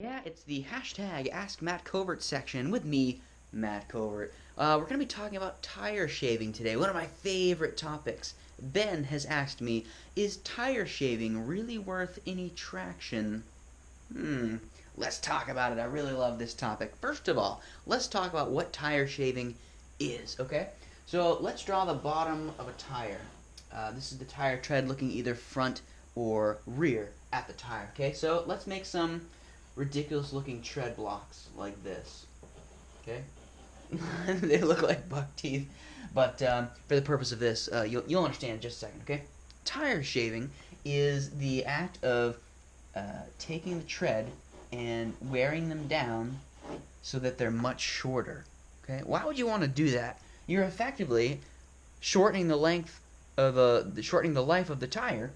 Yeah, it's the hashtag Ask Matt Covert section with me, Matt Covert. We're going to be talking about tire shaving today, one of my favorite topics. Ben has asked me, is tire shaving really worth any traction? Let's talk about it. I really love this topic. First of all, let's talk about what tire shaving is, okay? So let's draw the bottom of a tire. This is the tire tread looking either front or rear at the tire, okay? So let's make some ridiculous looking tread blocks like this, okay? They look like buck teeth, but for the purpose of this, you'll understand in just a second, okay? Tire shaving is the act of taking the tread and wearing them down so that they're much shorter, okay? Why would you want to do that? You're effectively shortening the length of shortening the life of the tire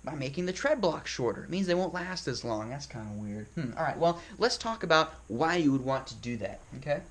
by making the tread blocks shorter. It means they won't last as long. That's kind of weird. Alright, well, let's talk about why you would want to do that, okay?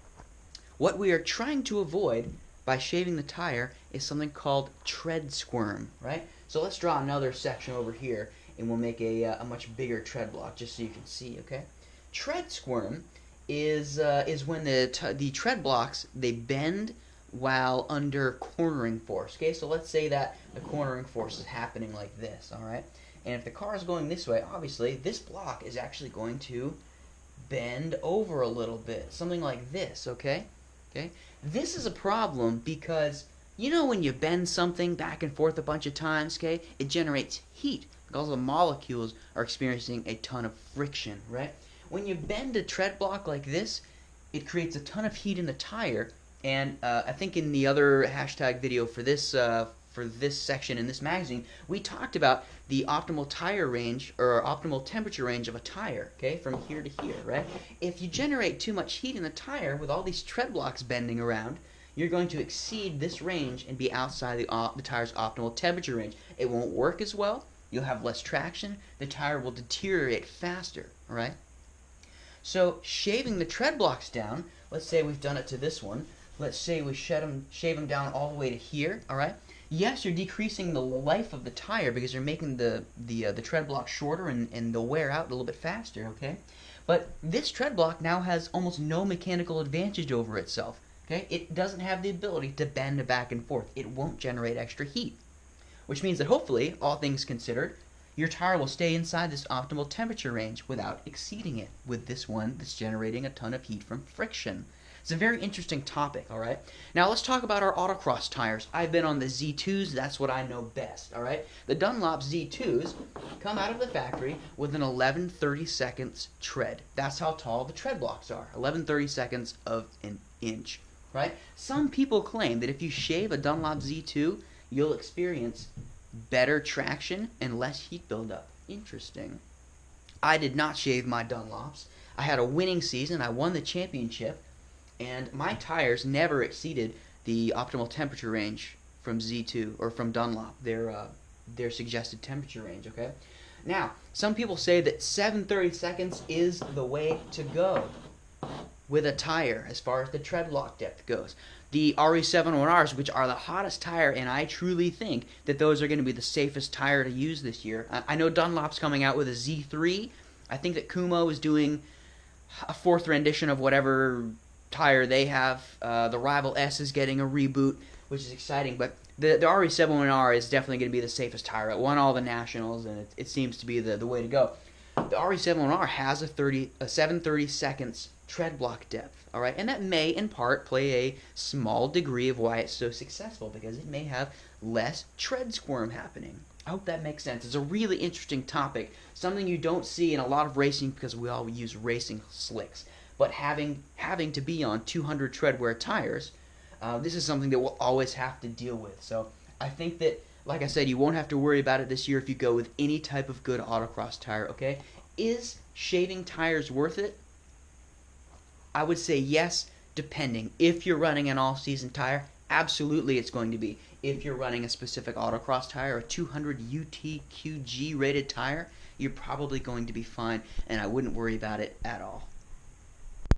What we are trying to avoid by shaving the tire is something called tread squirm, right? So let's draw another section over here, and we'll make a much bigger tread block just so you can see, okay? Tread squirm is when the tread blocks, they bend while under cornering force, okay? So let's say that the cornering force is happening like this, all right? And if the car is going this way, obviously, this block is actually going to bend over a little bit, something like this, okay? Okay? This is a problem because, you know, when you bend something back and forth a bunch of times, okay, it generates heat because the molecules are experiencing a ton of friction, right? When you bend a tread block like this, it creates a ton of heat in the tire. And I think in the other hashtag video for this section in this magazine, we talked about the optimal tire range or optimal temperature range of a tire, okay, from here to here, right? If you generate too much heat in the tire with all these tread blocks bending around, you're going to exceed this range and be outside the tire's optimal temperature range. It won't work as well. You'll have less traction. The tire will deteriorate faster, all right? So shaving the tread blocks down, let's say we've done it to this one. Let's say we shave them down all the way to here, all right? Yes, you're decreasing the life of the tire because you're making the tread block shorter and they'll wear out a little bit faster, okay? But this tread block now has almost no mechanical advantage over itself, okay? It doesn't have the ability to bend back and forth. It won't generate extra heat, which means that hopefully, all things considered, your tire will stay inside this optimal temperature range without exceeding it with this one that's generating a ton of heat from friction. It's a very interesting topic, all right? Now let's talk about our Autocross tires. I've been on the Z2s. That's what I know best, all right? The Dunlop Z2s come out of the factory with an 11/32 tread. That's how tall the tread blocks are, 11/32 of an inch, right? Some people claim that if you shave a Dunlop Z2, you'll experience better traction and less heat buildup. Interesting. I did not shave my Dunlops. I had a winning season. I won the championship. And my tires never exceeded the optimal temperature range from Z2 or from Dunlop, their suggested temperature range, okay? Now, some people say that 7/32 is the way to go with a tire as far as the tread lock depth goes. The RE71Rs, which are the hottest tire, and I truly think that those are going to be the safest tire to use this year. I know Dunlop's coming out with a Z3. I think that Kumo is doing a fourth rendition of whatever tire they have. The Rival S is getting a reboot, which is exciting, but the RE71R is definitely going to be the safest tire. It won all the nationals, and it seems to be the way to go. The RE71R has a 7/32 tread block depth, all right, and that may in part play a small degree of why it's so successful, because it may have less tread squirm happening. I hope that makes sense. It's a really interesting topic, something you don't see in a lot of racing because we all use racing slicks. But having to be on 200 treadwear tires, this is something that we'll always have to deal with. So I think that, like I said, you won't have to worry about it this year if you go with any type of good autocross tire, okay? Is shaving tires worth it? I would say yes, depending. If you're running an all-season tire, absolutely it's going to be. If you're running a specific autocross tire, a 200 UTQG rated tire, you're probably going to be fine, and I wouldn't worry about it at all.